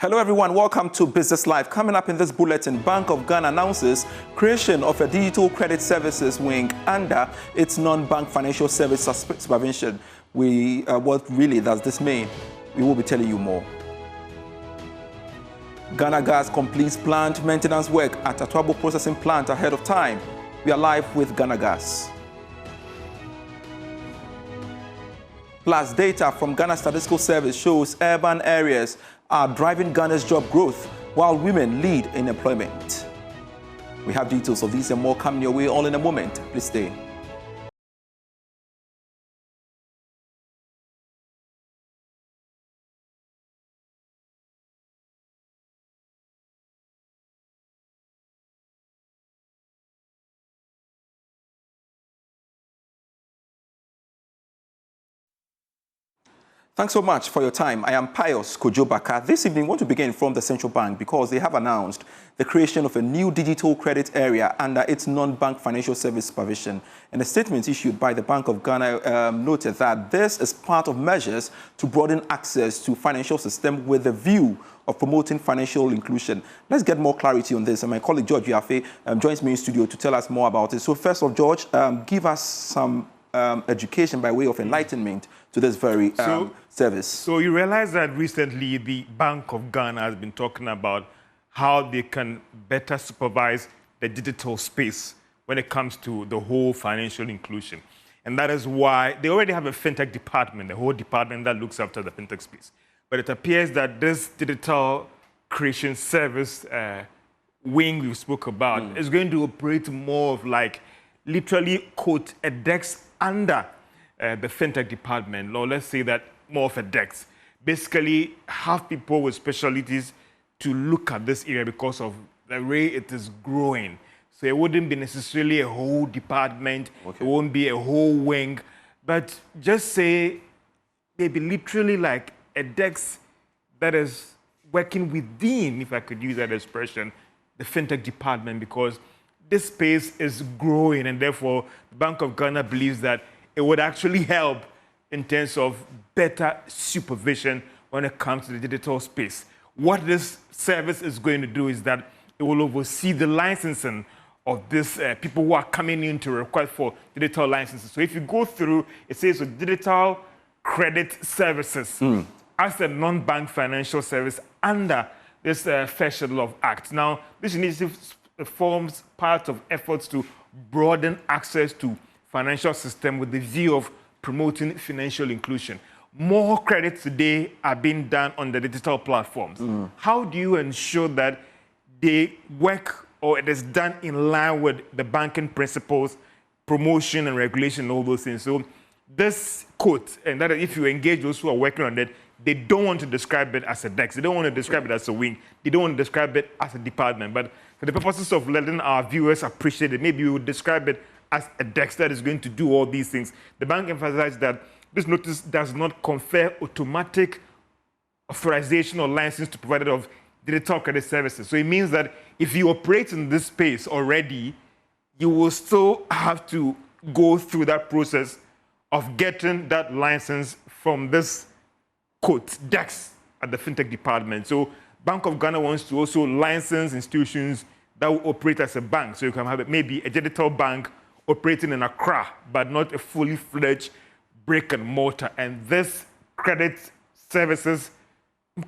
Hello everyone, welcome to Business Live. Coming up in this bulletin, Bank of Ghana announces creation of a digital credit services wing under its non-bank financial service supervision. What really does this mean? We will be telling you more. Ghana Gas completes plant maintenance work at Atuabo processing plant ahead of time. We are live with Ghana Gas. Plus, data from Ghana Statistical Service shows urban areas are driving Ghana's job growth, while women lead in employment. We have details of these and more coming your way all in a moment. Please stay. Thanks so much for your time. I am Pius Kojobaka. This evening, I want to begin from the Central Bank because they have announced the creation of a new digital credit area under its non-bank financial service supervision. And a statement issued by the Bank of Ghana noted that this is part of measures to broaden access to financial system with the view of promoting financial inclusion. Let's get more clarity on this. And my colleague George Yafe joins me in studio to tell us more about it. So first of all, George, give us some education by way of enlightenment to this very service. So you realize that recently the Bank of Ghana has been talking about how they can better supervise the digital space when it comes to the whole financial inclusion. And that is why they already have a fintech department, the whole department that looks after the fintech space. But it appears that this digital creation service wing we spoke about is going to operate more of like literally, quote, a desk under the fintech department, or let's say that more of a DEX. Basically, have people with specialties to look at this area because of the way it is growing. So it wouldn't be necessarily a whole department, It won't be a whole wing, but just say maybe literally like a DEX that is working within, if I could use that expression, the fintech department, because this space is growing, and therefore the Bank of Ghana believes that it would actually help in terms of better supervision when it comes to the digital space. What this service is going to do is that it will oversee the licensing of these people who are coming in to request for digital licenses. So if you go through, it says digital credit services as a non-bank financial service under this Fair Schedule of Act. Now, this initiative forms part of efforts to broaden access to financial system with the view of promoting financial inclusion. More credits today are being done on the digital platforms. How do you ensure that they work or it is done in line with the banking principles, promotion and regulation, and all those things? So this quote, and that if you engage those who are working on it, they don't want to describe it as a DEX. They don't want to describe it as a wing. They don't want to describe it as a department. But for the purposes of letting our viewers appreciate it, maybe we would describe it as a DEX that is going to do all these things. The bank emphasized that this notice does not confer automatic authorization or license to provider of digital credit services. So it means that if you operate in this space already, you will still have to go through that process of getting that license from this, quote, DEX at the fintech department. So Bank of Ghana wants to also license institutions that will operate as a bank. So you can have maybe a digital bank operating in Accra, but not a fully fledged brick and mortar. And this credit services,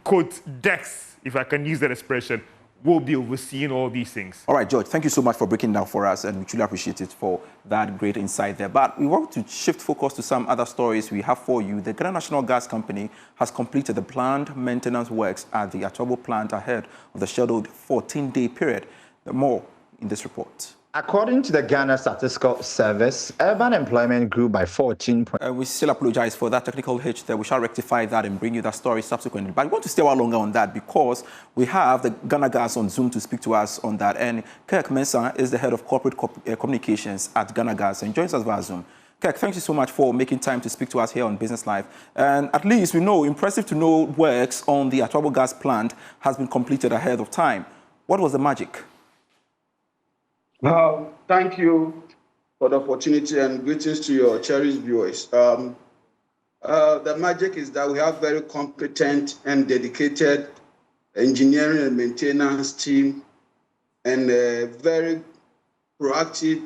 quote, DEX, if I can use that expression, will be overseeing all these things. All right, George, thank you so much for breaking down for us, and we truly appreciate it for that great insight there. But we want to shift focus to some other stories we have for you. The Ghana National Gas Company has completed the planned maintenance works at the Atuabo plant ahead of the scheduled 14-day period. More in this report. According to the Ghana Statistical Service, urban employment grew by 14. We still apologize for that technical hitch there. We shall rectify that and bring you that story subsequently. But we want to stay a while longer on that because we have the Ghana Gas on Zoom to speak to us on that. And Kirk Mensah is the head of corporate communications at Ghana Gas and joins us via Zoom. Kirk, thank you so much for making time to speak to us here on Business Live. And at least we know, impressive to know, works on the Atuabo gas plant has been completed ahead of time. What was the magic? Thank you for the opportunity and greetings to your cherished viewers. The magic is that we have very competent and dedicated engineering and maintenance team, and a very proactive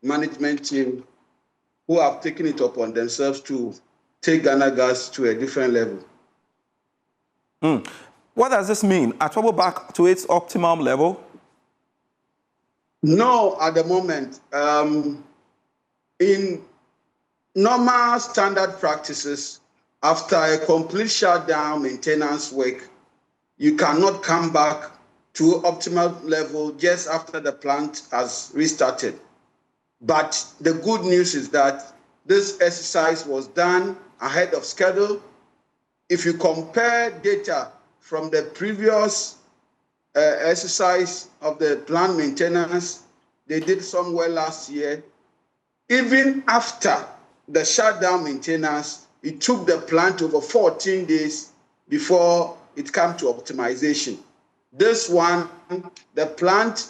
management team who have taken it upon themselves to take Ghana Gas to a different level. What does this mean? Atuabo back to its optimum level? No, at the moment. In normal standard practices, after a complete shutdown maintenance work, you cannot come back to optimal level just after the plant has restarted. But the good news is that this exercise was done ahead of schedule. If you compare data from the previous exercise of the plant maintenance, they did somewhere last year. Even after the shutdown maintenance, it took the plant over 14 days before it came to optimization. This one, the plant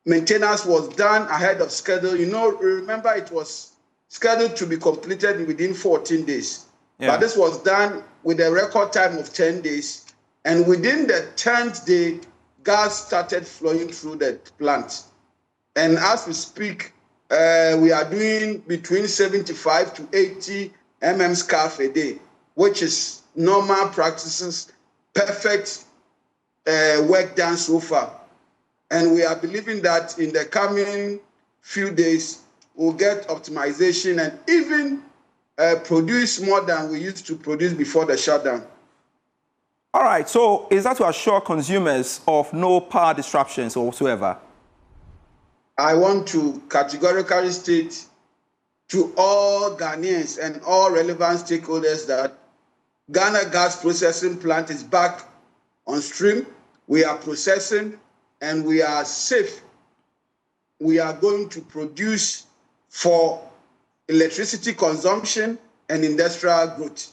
maintenance was done ahead of schedule. You know, remember it was scheduled to be completed within 14 days. Yeah. But this was done with a record time of 10 days. And within the 10th day, gas started flowing through the plant. And as we speak, we are doing between 75 to 80 SCF a day, which is normal practices, perfect work done so far. And we are believing that in the coming few days, we'll get optimization and even produce more than we used to produce before the shutdown. All right, so is that to assure consumers of no power disruptions whatsoever? I want to categorically state to all Ghanaians and all relevant stakeholders that Ghana Gas Processing Plant is back on stream. We are processing and we are safe. We are going to produce for electricity consumption and industrial growth.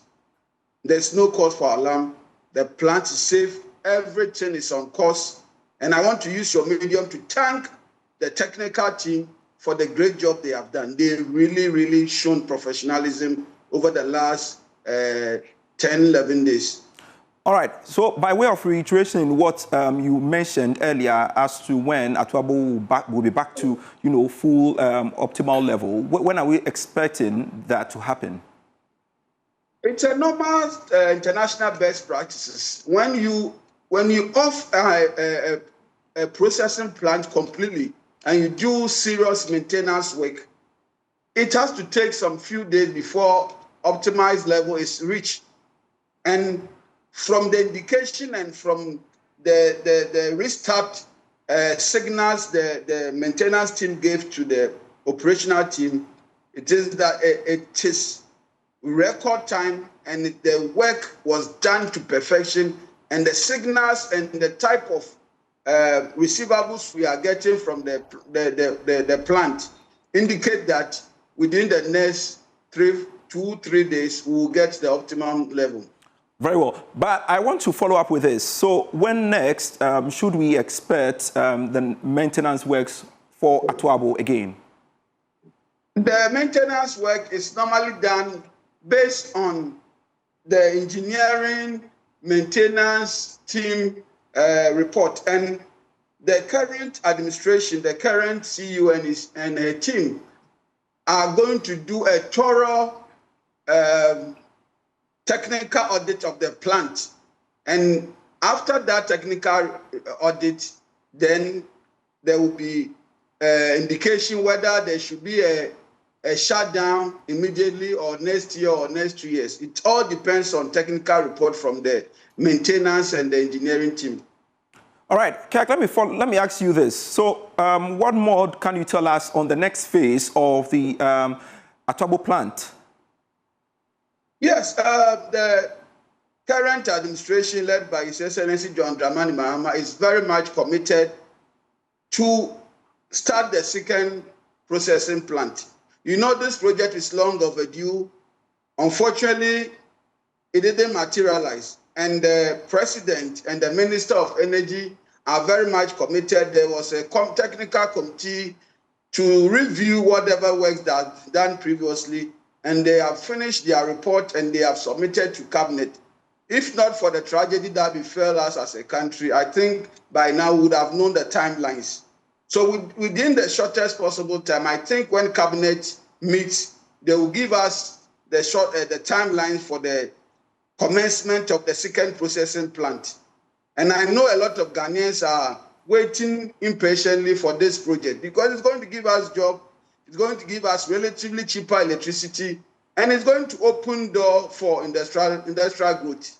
There's no cause for alarm. The plant is safe. Everything is on course. And I want to use your medium to thank the technical team for the great job they have done. They really shown professionalism over the last 10, 11 days. All right, so by way of reiteration what you mentioned earlier as to when Atuabo will be back to, full optimal level, when are we expecting that to happen? It's a normal international best practices. When you off a processing plant completely and you do serious maintenance work, it has to take some few days before optimized level is reached. And from the indication and from the restart signals the maintenance team gave to the operational team, it is that it is record time and the work was done to perfection, and the signals and the type of receivables we are getting from the plant indicate that within the next 2-3 days we will get the optimum level. Very well, but I want to follow up with this. So when next should we expect the maintenance works for Atuabo again? The maintenance work is normally done based on the engineering maintenance team report, and the current administration, the current CEO and her team are going to do a thorough technical audit of the plant. And after that technical audit, then there will be indication whether there should be a shutdown immediately or next year or next 2 years. It all depends on technical report from the maintenance and the engineering team. All right, Kirk, let me ask you this. So what more can you tell us on the next phase of the Atuabo plant? Yes, the current administration led by His Excellency John Dramani Mahama is very much committed to start the second processing plant. You know, this project is long overdue. Unfortunately, it didn't materialize. And the President and the Minister of Energy are very much committed. There was a technical committee to review whatever work that's done previously, and they have finished their report and they have submitted to Cabinet. If not for the tragedy that befell us as a country, I think by now we would have known the timelines. So within the shortest possible time, I think when Cabinet meets, they will give us the timeline for the commencement of the second processing plant. And I know a lot of Ghanaians are waiting impatiently for this project because it's going to give us jobs, it's going to give us relatively cheaper electricity, and it's going to open door for industrial growth.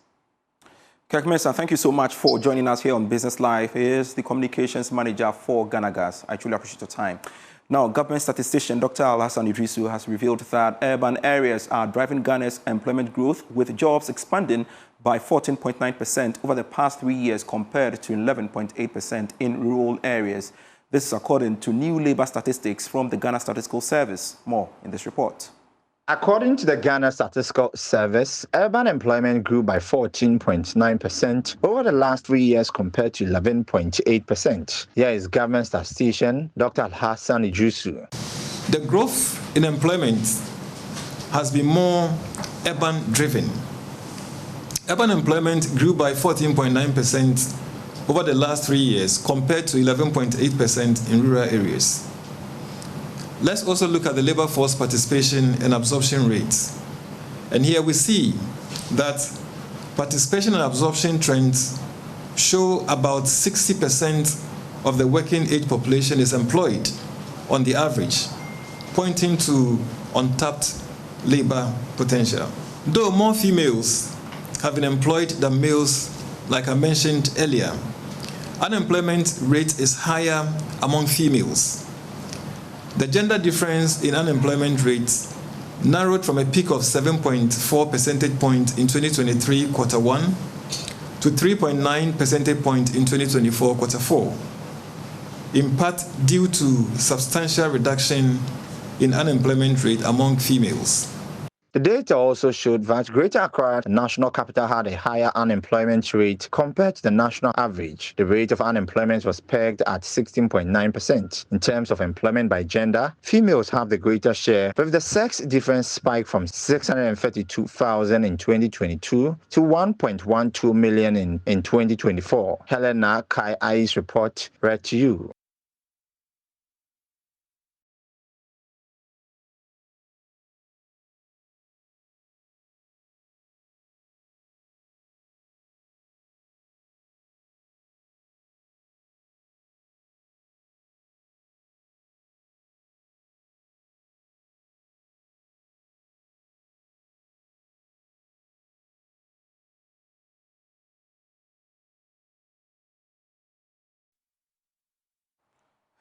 Mensah, thank you so much for joining us here on Business Live. He is the communications manager for Ghana Gas. I truly appreciate your time. Now, government statistician Dr. Alhassan Idrisu has revealed that urban areas are driving Ghana's employment growth, with jobs expanding by 14.9% over the past 3 years compared to 11.8% in rural areas. This is according to new labor statistics from the Ghana Statistical Service. More in this report. According to the Ghana Statistical Service, urban employment grew by 14.9% over the last 3 years compared to 11.8%. Here is government statistician Dr. Alhassan Idrisu. The growth in employment has been more urban-driven. Urban employment grew by 14.9% over the last 3 years compared to 11.8% in rural areas. Let's also look at the labor force participation and absorption rates. And here we see that participation and absorption trends show about 60% of the working age population is employed on the average, pointing to untapped labor potential. Though more females have been employed than males, like I mentioned earlier, unemployment rate is higher among females. The gender difference in unemployment rates narrowed from a peak of 7.4 percentage points in 2023 Q1 to 3.9 percentage points in 2024 Q4, in part due to substantial reduction in unemployment rate among females. The data also showed that Greater Accra National Capital had a higher unemployment rate compared to the national average. The rate of unemployment was pegged at 16.9%. In terms of employment by gender, females have the greater share, with the sex difference spiked from 632,000 in 2022 to 1.12 million in 2024. Helena Kai-Ai's report read to you.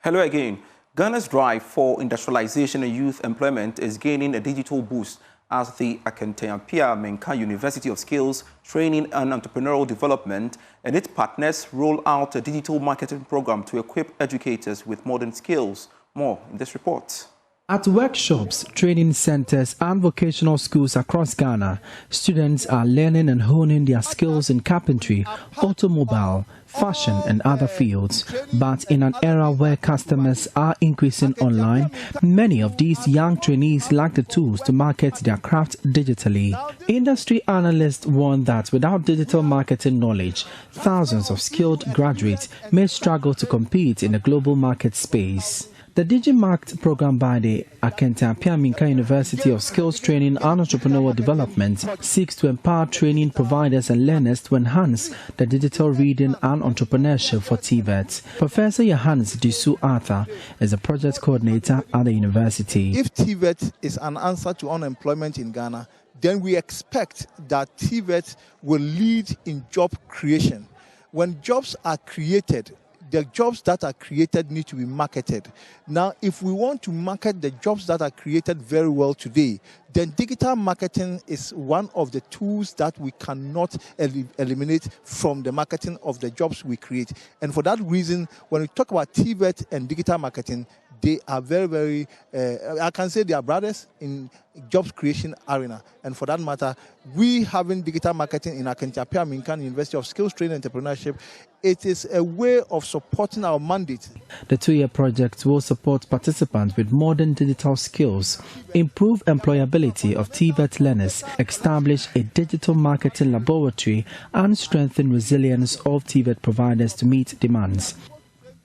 Hello again. Ghana's drive for industrialization and youth employment is gaining a digital boost as the Atuabo University of Skills, Training and Entrepreneurial Development and its partners roll out a digital marketing program to equip educators with modern skills. More in this report. At workshops, training centers, and vocational schools across Ghana, students are learning and honing their skills in carpentry, automobile, fashion, and other fields. But in an era where customers are increasing online, many of these young trainees lack the tools to market their craft digitally. Industry analysts warn that without digital marketing knowledge, thousands of skilled graduates may struggle to compete in the global market space. The DigiMarkt program by the Atuabo University of Skills Training and Entrepreneurial Development seeks to empower training providers and learners to enhance the digital reading and entrepreneurship for TVET. Professor Johannes Disu Arthur is a project coordinator at the university. If TVET is an answer to unemployment in Ghana, then we expect that TVET will lead in job creation. When jobs are created, the jobs that are created need to be marketed. Now, if we want to market the jobs that are created very well today, then digital marketing is one of the tools that we cannot eliminate from the marketing of the jobs we create. And for that reason, when we talk about TVET and digital marketing, they are very, I can say they are brothers in jobs creation arena. And for that matter, we having digital marketing in Atuabo Minkan University of Skills Training and Entrepreneurship, it is a way of supporting our mandate. The 2-year project will support participants with modern digital skills, improve employability of TVET learners, establish a digital marketing laboratory, and strengthen resilience of TVET providers to meet demands.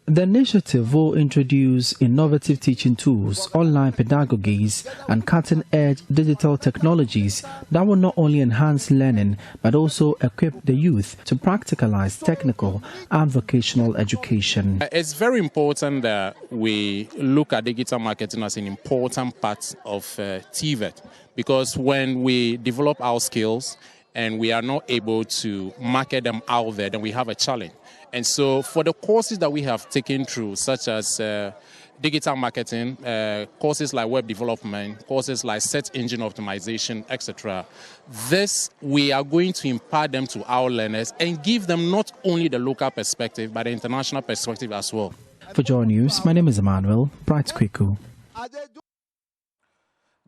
The initiative will introduce innovative teaching tools, online pedagogies, and cutting-edge digital technologies that will not only enhance learning but also equip the youth to practicalize technical and vocational education. It's very important that we look at digital marketing as an important part of TVET, because when we develop our skills and we are not able to market them out there, then we have a challenge. And so for the courses that we have taken through, such as digital marketing, courses like web development, courses like search engine optimization, etc., this we are going to impart them to our learners and give them not only the local perspective, but the international perspective as well. For Joy News, my name is Emmanuel Bright Kwiku.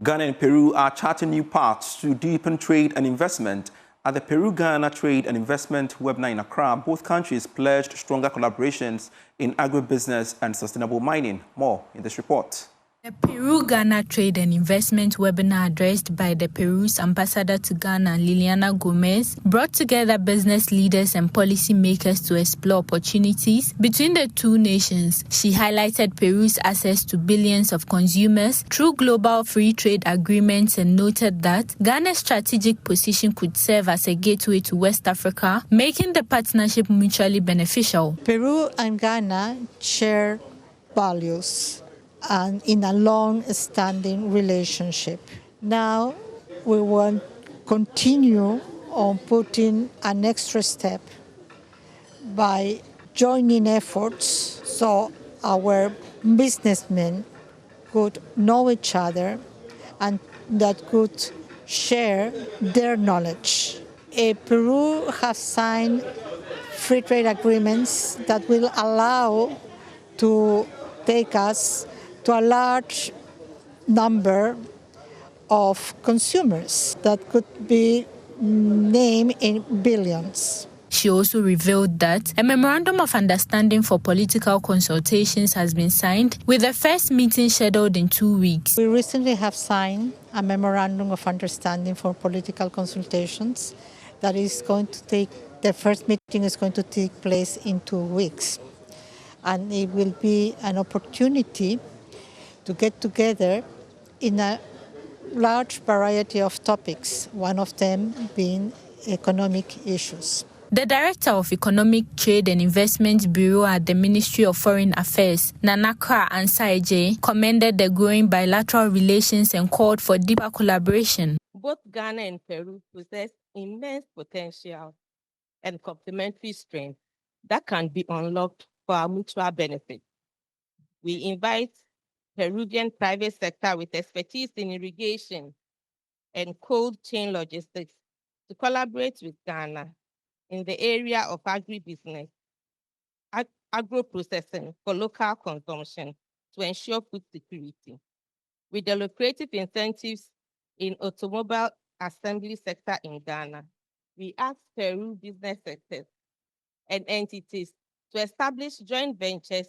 Ghana and Peru are charting new paths to deepen trade and investment. At the Peru-Ghana Trade and Investment webinar in Accra, both countries pledged stronger collaborations in agribusiness and sustainable mining. More in this report. The Peru-Ghana Trade and Investment webinar, addressed by the Peru's ambassador to Ghana, Liliana Gomez, brought together business leaders and policymakers to explore opportunities between the two nations. She highlighted Peru's access to billions of consumers through global free trade agreements and noted that Ghana's strategic position could serve as a gateway to West Africa, making the partnership mutually beneficial. Peru and Ghana share values and in a long-standing relationship. Now we want to continue on putting an extra step by joining efforts so our businessmen could know each other and that could share their knowledge. Peru has signed free trade agreements that will allow to take us to a large number of consumers that could be named in billions. She also revealed that a memorandum of understanding for political consultations has been signed, with the first meeting scheduled in 2 weeks. We recently have signed a memorandum of understanding for political consultations that is going to take, the first meeting is going to take place in 2 weeks. And it will be an opportunity to get together in a large variety of topics, one of them being economic issues. The Director of Economic Trade and Investment Bureau at the Ministry of Foreign Affairs, Nanakra Ansaije, commended the growing bilateral relations and called for deeper collaboration. Both Ghana and Peru possess immense potential and complementary strengths that can be unlocked for our mutual benefit. We invite Peruvian private sector with expertise in irrigation and cold chain logistics to collaborate with Ghana in the area of agribusiness, agro-processing for local consumption to ensure food security. With the lucrative incentives in automobile assembly sector in Ghana, we ask Peru business sectors and entities to establish joint ventures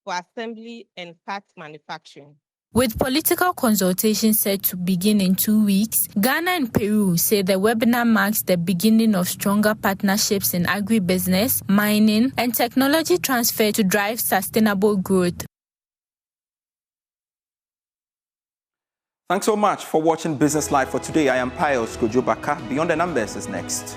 for assembly and parts manufacturing. With political consultations set to begin in 2 weeks, Ghana and Peru say the webinar marks the beginning of stronger partnerships in agribusiness, mining, and technology transfer to drive sustainable growth. Thanks so much for watching Business Live for today. I am Pius Kojobaka. Beyond the Numbers is next.